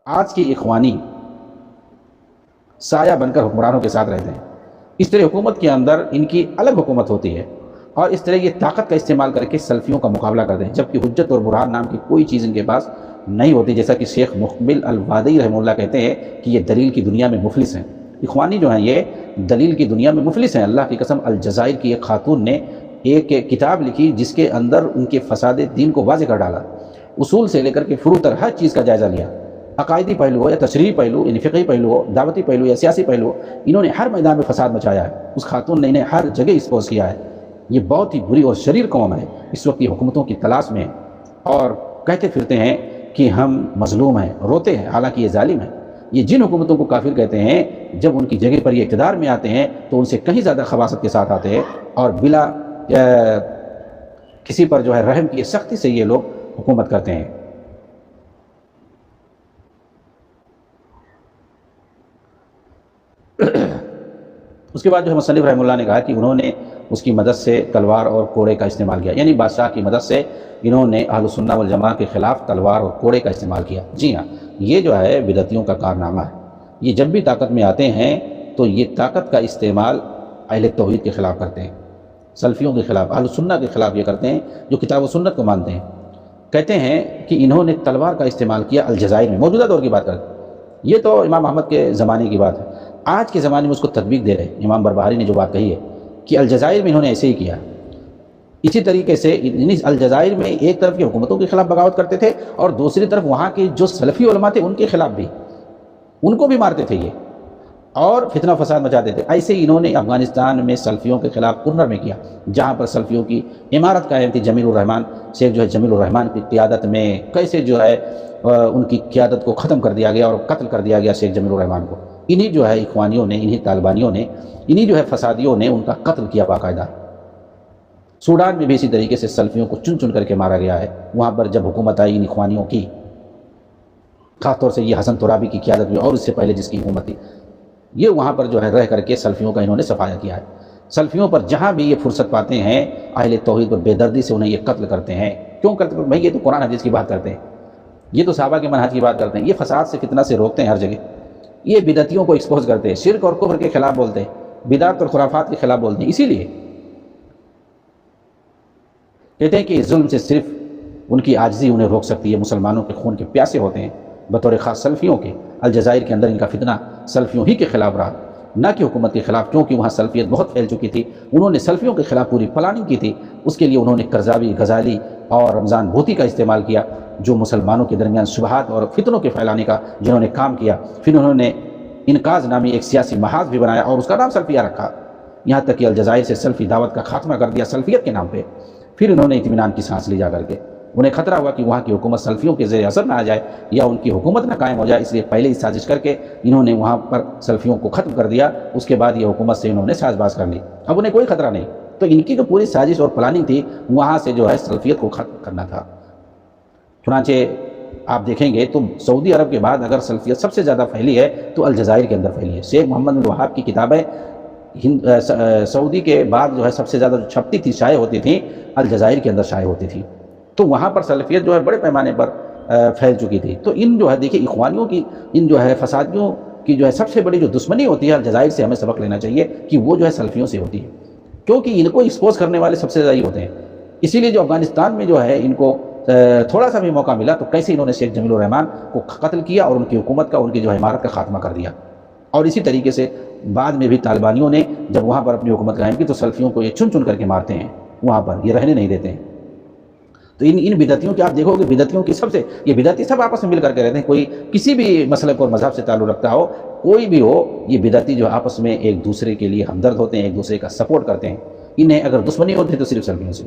آج کے اخوانی سایہ بن کر حکمرانوں کے ساتھ رہتے ہیں. اس طرح حکومت کے اندر ان کی الگ حکومت ہوتی ہے اور اس طرح یہ طاقت کا استعمال کر کے سلفیوں کا مقابلہ کرتے ہیں، جبکہ حجت اور برہان نام کی کوئی چیز ان کے پاس نہیں ہوتی. جیسا کہ شیخ مقبل الوادعی رحمہ اللہ کہتے ہیں کہ یہ دلیل کی دنیا میں مفلس ہیں. اخوانی جو ہیں یہ دلیل کی دنیا میں مفلس ہیں. اللہ کی قسم، الجزائر کی ایک خاتون نے ایک کتاب لکھی جس کے اندر ان کے فساد دین کو واضح کر ڈالا، اصول سے لے کر کے فروع تک ہر چیز کا جائزہ لیا. عقائدی پہلو ہو یا تشریعی پہلو، یعنی فقہی پہلو ہو، دعوتی پہلو یا سیاسی پہلو ہو، انہوں نے ہر میدان میں فساد مچایا ہے. اس خاتون نے انہیں ہر جگہ ایکسپوز کیا ہے. یہ بہت ہی بری اور شریر قوم ہے، اس وقت یہ حکومتوں کی تلاش میں اور کہتے پھرتے ہیں کہ ہم مظلوم ہیں، روتے ہیں، حالانکہ یہ ظالم ہیں. یہ جن حکومتوں کو کافر کہتے ہیں، جب ان کی جگہ پر یہ اقتدار میں آتے ہیں تو ان سے کہیں زیادہ خباثت کے ساتھ آتے ہیں اور بلا کسی پر جو ہے رحم کی سختی سے یہ لوگ حکومت کرتے ہیں. اس کے بعد جو ہے مصنف رحمہ اللہ نے کہا کہ انہوں نے اس کی مدد سے تلوار اور کوڑے کا استعمال کیا، یعنی بادشاہ کی مدد سے انہوں نے اہل السنہ والجماعہ کے خلاف تلوار اور کوڑے کا استعمال کیا. جی ہاں، یہ جو ہے بدعتیوں کا کارنامہ ہے. یہ جب بھی طاقت میں آتے ہیں تو یہ طاقت کا استعمال اہل توحید کے خلاف کرتے ہیں، سلفیوں کے خلاف، اہل السنہ کے خلاف یہ کرتے ہیں جو کتاب و سنت کو مانتے ہیں. کہتے ہیں کہ انہوں نے تلوار کا استعمال کیا الجزائر میں. موجودہ دور کی بات کرتے ہیں، یہ تو امام احمد کے زمانے کی بات ہے. آج کے زمانے میں اس کو تطبیق دے رہے ہیں. امام بربہاری نے جو بات کہی ہے کہ الجزائر میں انہوں نے ایسے ہی کیا. اسی طریقے سے الجزائر میں ایک طرف کی حکومتوں کے خلاف بغاوت کرتے تھے اور دوسری طرف وہاں کے جو سلفی علماء تھے ان کے خلاف بھی، ان کو بھی مارتے تھے یہ اور فتنہ فساد مچاتے تھے. ایسے ہی انہوں نے افغانستان میں سلفیوں کے خلاف کنر میں کیا، جہاں پر سلفیوں کی عمارت قائم تھی. جمیل الرحمان، شیخ جو ہے جمیل الرحمان کی قیادت میں کیسے جو ہے ان کی قیادت کو ختم کر دیا گیا اور قتل کر دیا گیا شیخ جمیل الرحمان کو. انہی جو ہے اخوانیوں نے، انہی طالبانیوں نے، انہی جو ہے فسادیوں نے ان کا قتل کیا باقاعدہ. سوڈان میں بھی اسی طریقے سے سلفیوں کو چن چن کر کے مارا گیا ہے. وہاں پر جب حکومت آئی ان اخوانیوں کی، خاص طور سے یہ حسن ترابی کی قیادت میں اور اس سے پہلے جس کی حکومت تھی، یہ وہاں پر جو ہے رہ کر کے سلفیوں کا انہوں نے صفایا کیا ہے. سلفیوں پر جہاں بھی یہ فرصت پاتے ہیں اہل توحید پر بے دردی سے انہیں یہ قتل کرتے ہیں. کیوں کرتے ہیں بھائی؟ یہ تو قرآن حدیث کی بات کرتے ہیں، یہ تو صحابہ کے منہج کی بات کرتے ہیں. یہ فساد سے فتنہ سے روکتے ہیں ہر جگہ. یہ بدعتیوں کو ایکسپوز کرتے ہیں، شرک اور کفر کے خلاف بولتے ہیں، بدعت اور خرافات کے خلاف بولتے ہیں. اسی لیے کہتے ہیں کہ ظلم سے صرف ان کی عاجزی انہیں روک سکتی ہے. مسلمانوں کے خون کے پیاسے ہوتے ہیں بطور خاص سلفیوں کے. الجزائر کے اندر ان کا فتنہ سلفیوں ہی کے خلاف رہا، نہ کہ حکومت کے خلاف، کیونکہ وہاں سلفیت بہت پھیل چکی تھی. انہوں نے سلفیوں کے خلاف پوری پلاننگ کی تھی. اس کے لیے انہوں نے کرزاوی، غزالی اور رمضان بھوتی کا استعمال کیا، جو مسلمانوں کے درمیان شبہات اور فتنوں کے پھیلانے کا جنہوں نے کام کیا. پھر انہوں نے انقاذ نامی ایک سیاسی محاذ بھی بنایا اور اس کا نام سلفیہ رکھا، یہاں تک کہ الجزائر سے سلفی دعوت کا خاتمہ کر دیا سلفیت کے نام پہ. پھر انہوں نے اطمینان کی سانس لی جا کر کے. انہیں خطرہ ہوا کہ وہاں کی حکومت سلفیوں کے زیر اثر نہ آ جائے یا ان کی حکومت نہ قائم ہو جائے، اس لیے پہلے ہی سازش کر کے انہوں نے وہاں پر سلفیوں کو ختم کر دیا. اس کے بعد یہ حکومت سے انہوں نے ساز باز کر لی. اب انہیں کوئی خطرہ نہیں. تو ان کی جو پوری سازش اور پلاننگ تھی وہاں سے جو ہے سلفیت کو ختم کرنا تھا. چنانچہ آپ دیکھیں گے تو سعودی عرب کے بعد اگر سلفیت سب سے زیادہ پھیلی ہے تو الجزائر کے اندر پھیلی ہے. شیخ محمد بن وہاب کی کتابیں سعودی کے بعد جو ہے سب سے زیادہ جو چھپتی تھی، شائع ہوتی تھیں، الجزائر کے اندر شائع ہوتی تھی. تو وہاں پر سلفیت جو ہے بڑے پیمانے پر پھیل چکی تھی. تو ان جو ہے دیکھیے اخوانیوں کی، ان جو ہے فسادیوں کی جو ہے سب سے بڑی جو دشمنی ہوتی ہے الجزائر سے، ہمیں سبق لینا چاہیے کہ وہ جو ہے سلفیوں سے ہوتی ہے، کیونکہ ان کو ایکسپوز کرنے والے سب سے زیادہ ہی ہوتے ہیں. اسی لیے جو افغانستان میں جو ہے ان کو تھوڑا سا بھی موقع ملا تو کیسے انہوں نے شیخ جمیل الرحمان کو قتل کیا اور ان کی حکومت کا، ان کی جو ہے عمارت کا خاتمہ کر دیا. اور اسی طریقے سے بعد میں بھی طالبانیوں نے جب وہاں پر اپنی حکومت قائم کی تو سلفیوں کو یہ چن چن کر کے مارتے ہیں، وہاں پر یہ رہنے نہیں دیتے ہیں. تو ان بدعتیوں کی آپ دیکھو گے، بدعتیوں کی سب سے، یہ بدعتی سب آپس میں مل کر کے رہتے ہیں. کوئی کسی بھی مسلک اور مذہب سے تعلق رکھتا ہو، کوئی بھی ہو، یہ بدعتی جو آپس میں ایک دوسرے کے لیے ہمدرد ہوتے ہیں، ایک دوسرے کا سپورٹ کرتے ہیں. انہیں اگر دشمنی ہوتی ہے تو صرف سلفیوں سے.